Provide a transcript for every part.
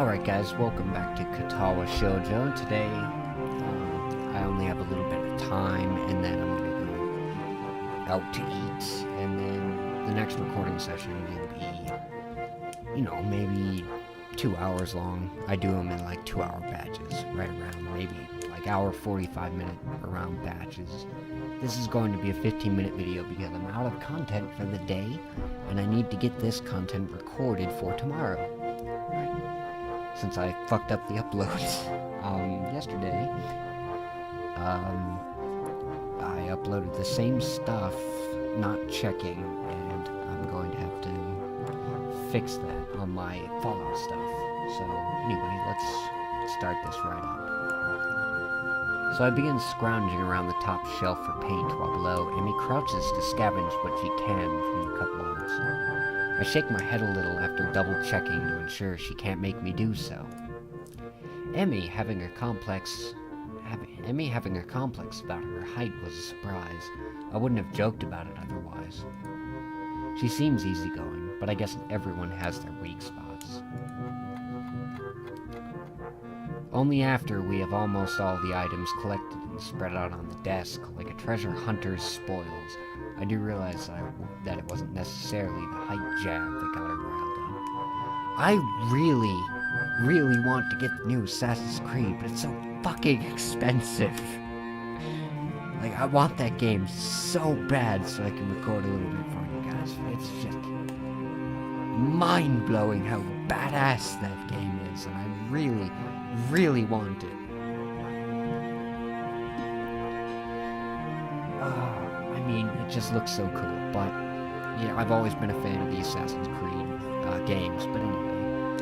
Alright guys, welcome back to Katawa Shoujo. Today, I only have a little bit of time, and then I'm gonna go out to eat, and then the next recording session will be, maybe 2 hours long. I do them in like 2-hour batches, right around maybe like hour 45-minute around batches. This is going to be a 15-minute video because I'm out of content for the day, and I need to get this content recorded for tomorrow. Since I fucked up the uploads yesterday, I uploaded the same stuff, not checking, and I'm going to have to fix that on my Fallout stuff. So anyway, let's start this right up. So I begin scrounging around the top shelf for paint while below Emmy crouches to scavenge what she can from the cupboards. I shake my head a little after double-checking to ensure she can't make me do so. Emmy having a complex about her height was a surprise. I wouldn't have joked about it otherwise. She seems easygoing, but I guess everyone has their weak spots. Only after we have almost all the items collected and spread out on the desk, like a treasure hunter's spoils, I do realize that it wasn't necessarily the height jab that got her riled up. I really want to get the new Assassin's Creed, but it's so fucking expensive. Like, I want that game so bad so I can record a little bit for you guys. It's just mind-blowing how badass that game is, and I really want it. It just looks so cool, but, I've always been a fan of the Assassin's Creed games, but anyway,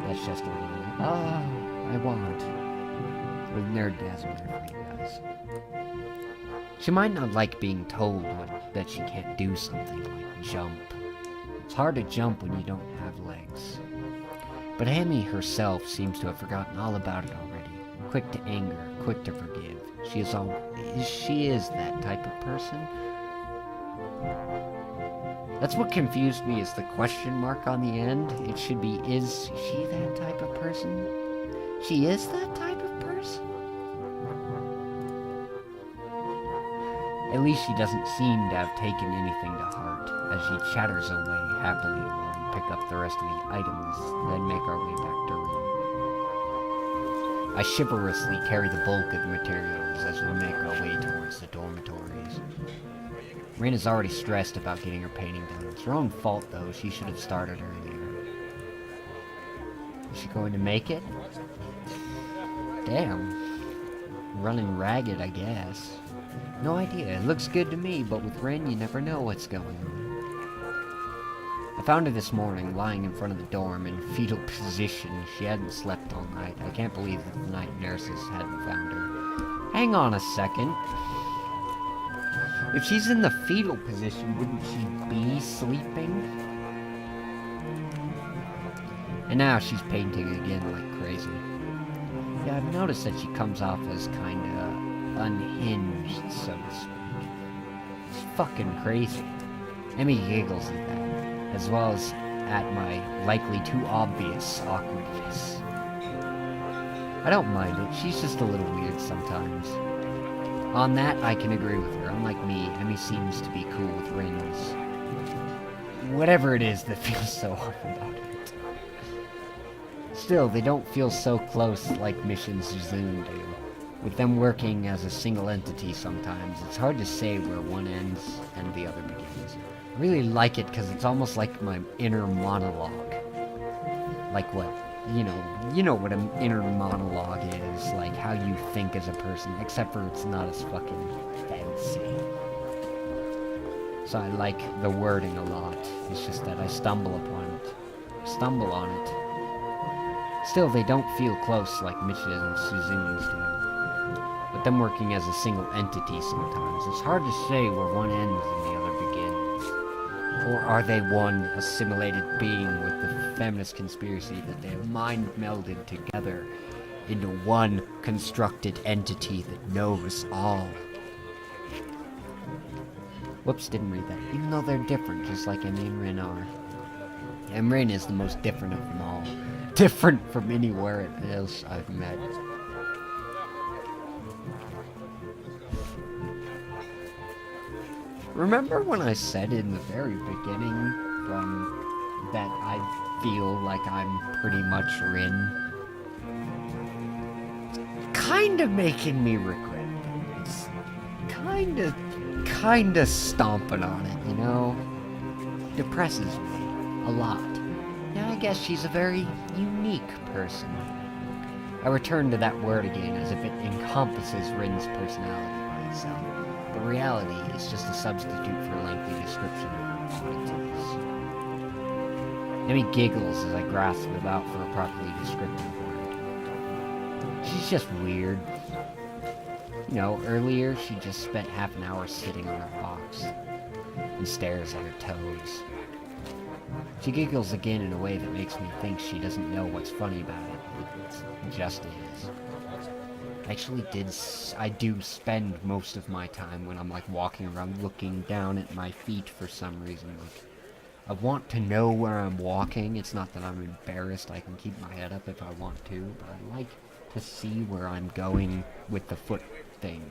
that's just a little, I want, with nerdgasm there for you guys. She might not like being told that she can't do something like jump. It's hard to jump when you don't have legs. But Amy herself seems to have forgotten all about it already. Quick to anger, quick to forgive. She is that type of person. That's what confused me, is the question mark on the end. It should be, is she that type of person? She is that type of person? At least she doesn't seem to have taken anything to heart, as she chatters away happily while we pick up the rest of the items, then make our way back to room. I chivalrously carry the bulk of the materials as we make our way towards the dormitories. Rin is already stressed about getting her painting done. It's her own fault, though. She should have started earlier. Is she going to make it? Damn. Running ragged, I guess. No idea. It looks good to me, but with Rin, you never know what's going on. I found her this morning, lying in front of the dorm in fetal position. She hadn't slept all night. I can't believe that the night nurses hadn't found her. Hang on a second. If she's in the fetal position, wouldn't she be sleeping? And now she's painting again like crazy. Yeah, I've noticed that she comes off as kinda unhinged, so to speak. It's fucking crazy. Emmy giggles at that, as well as at my likely too obvious awkwardness. I don't mind it, she's just a little weird sometimes. On that, I can agree with her. Unlike me, Emmy seems to be cool with Rin's whatever it is that feels so off about it. Still, they don't feel so close like Mission Shizune do. With them working as a single entity sometimes, it's hard to say where one ends and the other begins. I really like it because it's almost like my inner monologue. Like what? You know what an inner monologue is, like how you think as a person, except for it's not as fucking fancy. So I like the wording a lot. It's just that I stumble on it. Still, they don't feel close like Mission and Shizune's do. But them working as a single entity sometimes, it's hard to say where one ends and the other begins. Or are they one assimilated being with the feminist conspiracy that they have mind-melded together into one constructed entity that knows all? Whoops, didn't read that. Even though they're different, just like Emmy and Rin are. And Rin is the most different of them all. different from anywhere else I've met. Remember when I said in the very beginning that I feel like I'm pretty much Rin? Kinda making me regret it. It's kinda stomping on it, you know? Depresses me a lot. Yeah, I guess she's a very unique person. I return to that word again as if it encompasses Rin's personality by itself. But reality is just a substitute for a lengthy description of her oddities. Amy giggles as I grasp about for a properly descriptive word. She's just weird. You know, earlier she just spent half an hour sitting on her box and stares at her toes. She giggles again in a way that makes me think she doesn't know what's funny about it. It just is. Actually, I do spend most of my time when I'm like walking around looking down at my feet for some reason. Like, I want to know where I'm walking. It's not that I'm embarrassed. I can keep my head up if I want to, but I like to see where I'm going with the foot thing.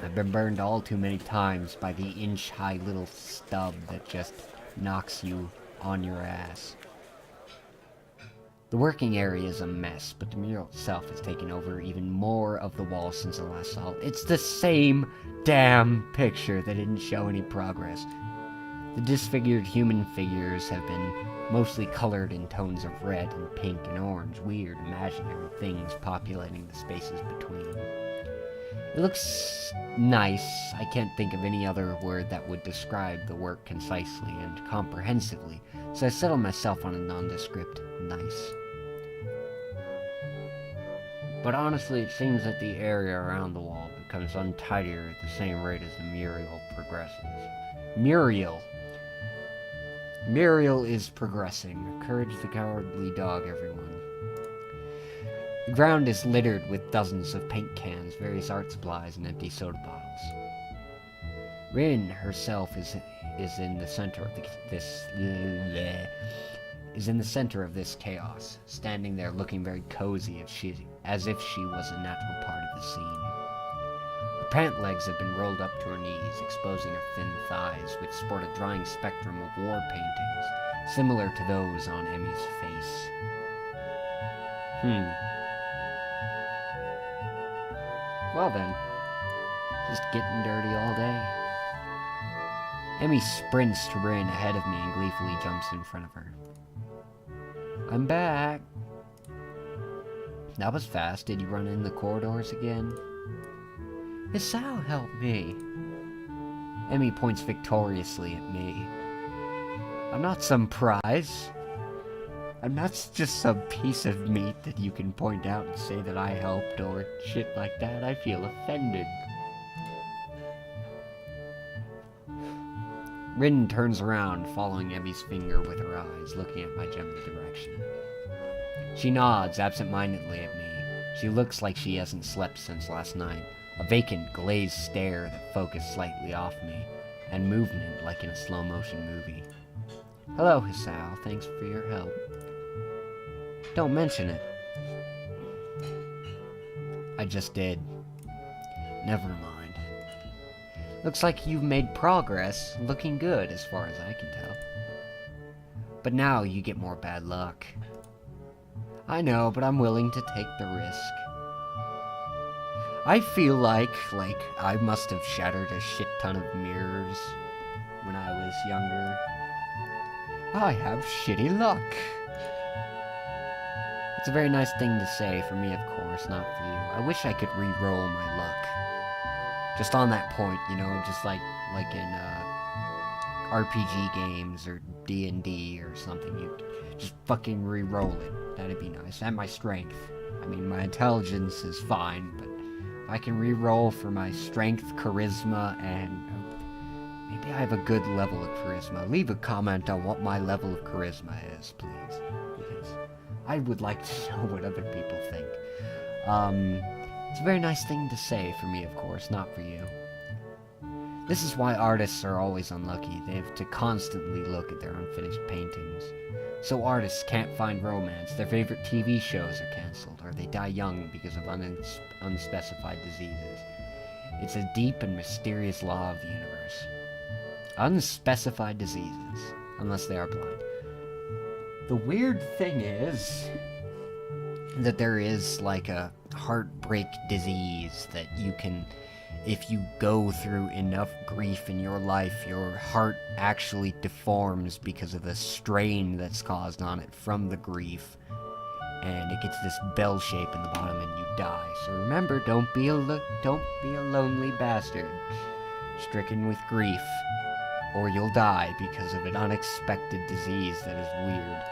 I've been burned all too many times by the inch-high little stub that just knocks you on your ass. The working area is a mess, but the mural itself has taken over even more of the wall since I last saw it. It's the same damn picture that didn't show any progress. The disfigured human figures have been mostly colored in tones of red and pink and orange, weird, imaginary things populating the spaces between. It looks nice. I can't think of any other word that would describe the work concisely and comprehensively, so I settled myself on a nondescript nice. But honestly, it seems that the area around the wall becomes untidier at the same rate as the mural progresses. Muriel is progressing. Courage the cowardly dog, everyone. The ground is littered with dozens of paint cans, various art supplies, and empty soda bottles. Rin herself is in the center of this chaos, standing there looking very cozy as if she was a natural part of the scene. Her pant legs have been rolled up to her knees, exposing her thin thighs, which sport a drying spectrum of war paintings, similar to those on Emmy's face. Well then, just getting dirty all day. Emmy sprints to Rin ahead of me and gleefully jumps in front of her. I'm back. That was fast. Did you run in the corridors again? Hisao helped me. Emmy points victoriously at me. I'm not some prize. I'm not just some piece of meat that you can point out and say that I helped or shit like that. I feel offended. Rin turns around, following Emmy's finger with her eyes, looking at my general direction. She nods absent-mindedly at me. She looks like she hasn't slept since last night. A vacant, glazed stare that focused slightly off me, and movement like in a slow-motion movie. Hello, Hisao. Thanks for your help. Don't mention it. I just did. Never mind. Looks like you've made progress, looking good as far as I can tell. But now you get more bad luck. I know, but I'm willing to take the risk. I feel like I must have shattered a shit ton of mirrors when I was younger. I have shitty luck. It's a very nice thing to say, for me of course, not for you. I wish I could re-roll my luck. Just on that point, you know, just like in RPG games or D&D or something, you just fucking re-roll it. That'd be nice. And my strength. I mean, my intelligence is fine, but if I can re-roll for my strength, charisma, and maybe I have a good level of charisma. Leave a comment on what my level of charisma is, please. Because I would like to know what other people think. It's a very nice thing to say for me, of course, not for you. This is why artists are always unlucky. They have to constantly look at their unfinished paintings. So artists can't find romance, their favorite TV shows are cancelled, or they die young because of unspecified diseases. It's a deep and mysterious law of the universe. Unspecified diseases, unless they are blind. The weird thing is that there is like a heartbreak disease that you can, if you go through enough grief in your life, your heart actually deforms because of the strain that's caused on it from the grief. And it gets this bell shape in the bottom and you die. So remember, don't be a lonely bastard stricken with grief, or you'll die because of an unexpected disease that is weird.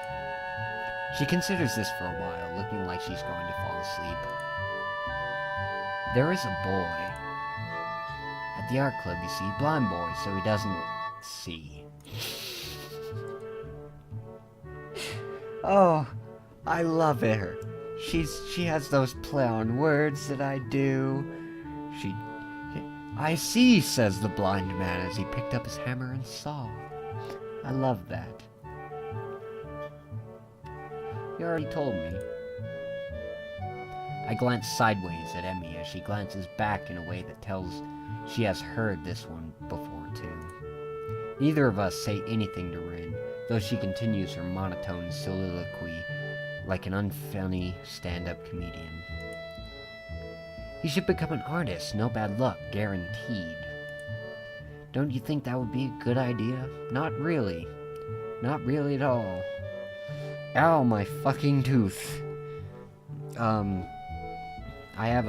She considers this for a while, looking like she's going to fall asleep. There is a boy. At the art club, you see, blind boy, so he doesn't see. Oh, I love her. She has those play on words that I do. I see, says the blind man as he picked up his hammer and saw. I love that. You already told me. I glance sideways at Emmy as she glances back in a way that tells she has heard this one before, too. Neither of us say anything to Rin, though she continues her monotone soliloquy like an unfunny stand-up comedian. He should become an artist, no bad luck, guaranteed. Don't you think that would be a good idea? Not really. Not really at all. Ow, my fucking tooth. I have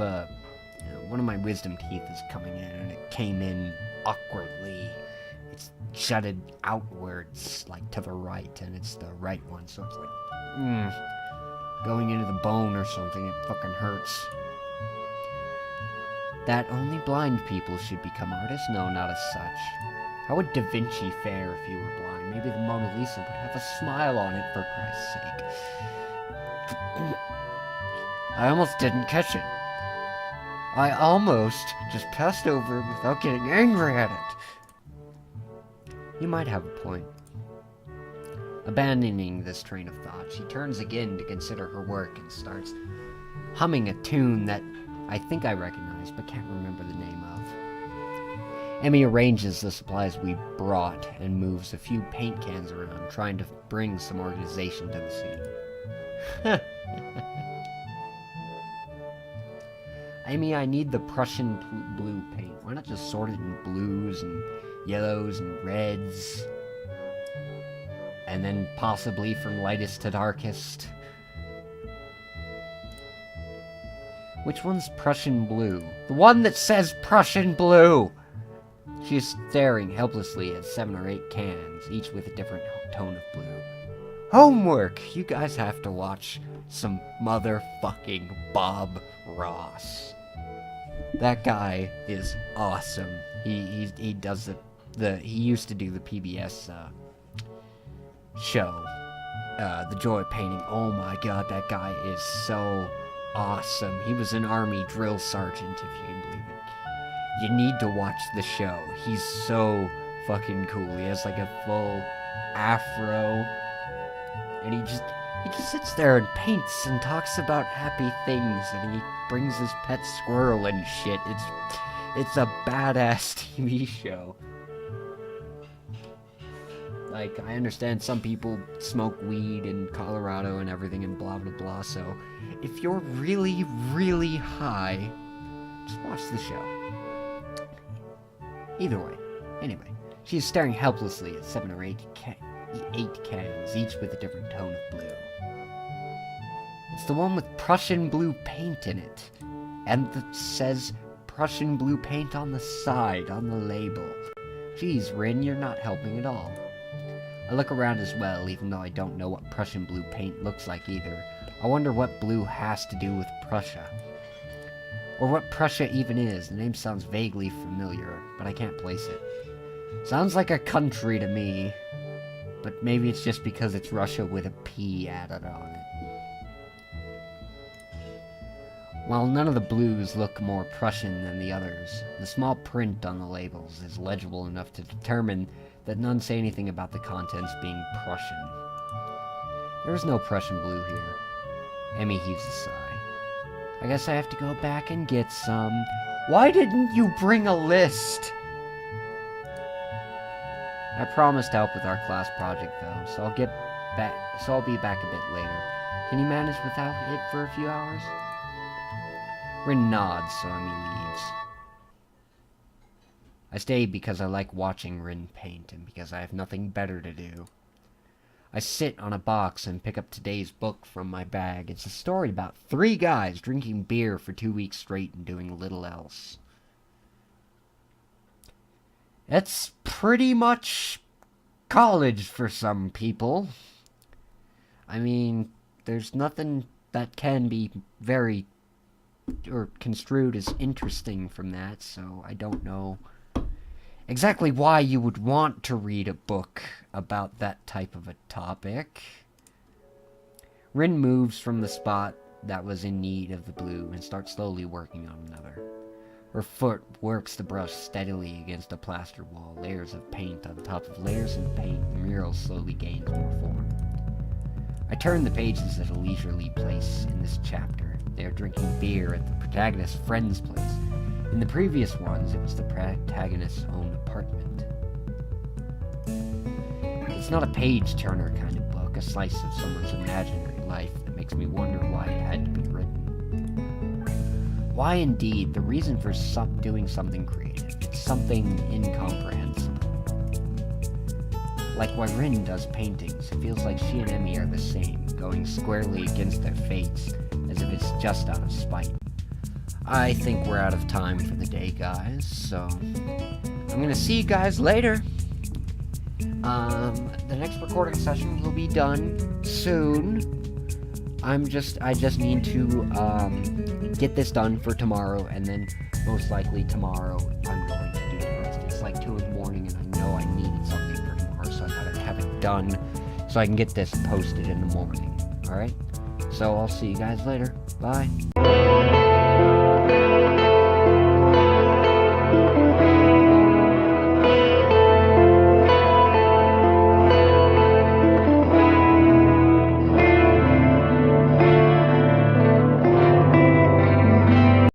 one of my wisdom teeth is coming in, and it came in awkwardly. It's jutted outwards, like to the right, and it's the right one, so it's like, going into the bone or something. It fucking hurts. That only blind people should become artists? No, not as such. How would Da Vinci fare if you were blind? Maybe the Mona Lisa would have a smile on it, for Christ's sake. I almost didn't catch it. I almost just passed over it without getting angry at it. You might have a point. Abandoning this train of thought, she turns again to consider her work and starts humming a tune that I think I recognize, but can't remember the name of. Emmy arranges the supplies we brought and moves a few paint cans around, trying to bring some organization to the scene. Amy, I need the Prussian blue paint. Why not just sort it in blues and yellows and reds? And then possibly from lightest to darkest. Which one's Prussian blue? The one that says Prussian blue! She is staring helplessly at 7 or 8 cans, each with a different tone of blue. Homework! You guys have to watch some motherfucking Bob Ross. That guy is awesome. He does he used to do the PBS show, The Joy of Painting. Oh my god, that guy is so awesome. He was an army drill sergeant, if you can believe it. You need to watch the show. He's so fucking cool. He has like a full afro, and he just sits there and paints and talks about happy things, and he brings his pet squirrel and shit. It's a badass TV show. Like, I understand some people smoke weed in Colorado and everything and blah blah blah, so if you're really, really high, just watch the show. Either way. Anyway, she is staring helplessly at 7 or 8 cans, each with a different tone of blue. It's the one with Prussian blue paint in it, and that says Prussian blue paint on the side, on the label. Jeez, Rin, you're not helping at all. I look around as well, even though I don't know what Prussian blue paint looks like either. I wonder what blue has to do with Prussia. Or what Prussia even is. The name sounds vaguely familiar, but I can't place it. Sounds like a country to me, but maybe it's just because it's Russia with a P added on it. While none of the blues look more Prussian than the others, the small print on the labels is legible enough to determine that none say anything about the contents being Prussian. There is no Prussian blue here. Emmy heaves a sigh. I guess I have to go back and get some. Why didn't you bring a list? I promised to help with our class project though, so I'll be back a bit later. Can you manage without it for a few hours? Rin nods, so Emmy leaves. I stay because I like watching Rin paint, and because I have nothing better to do. I sit on a box and pick up today's book from my bag. It's a story about 3 guys drinking beer for 2 weeks straight and doing little else. It's pretty much college for some people. I mean, there's nothing that can be very or construed as interesting from that, so I don't know exactly why you would want to read a book about that type of a topic. Rin moves from the spot that was in need of the blue and starts slowly working on another. Her foot works the brush steadily against a plaster wall, layers of paint on top of layers of paint. The mural slowly gains more form. I turn the pages at a leisurely pace in this chapter. They are drinking beer at the protagonist's friend's place. In the previous ones, it was the protagonist's own apartment. It's not a page-turner kind of book, a slice of someone's imaginary life that makes me wonder why it had to be written. Why indeed, the reason for doing something creative. It's something incomprehensible. Like why Rin does paintings, it feels like she and Emmy are the same, going squarely against their fates, as if it's just out of spite. I think we're out of time for the day, guys, so I'm gonna see you guys later. The next recording session will be done soon. I just need to get this done for tomorrow, and then most likely tomorrow I'm going to do the rest. It's like 2 in the morning, and I know I needed something for tomorrow, so I gotta have it done so I can get this posted in the morning. Alright? So I'll see you guys later. Bye.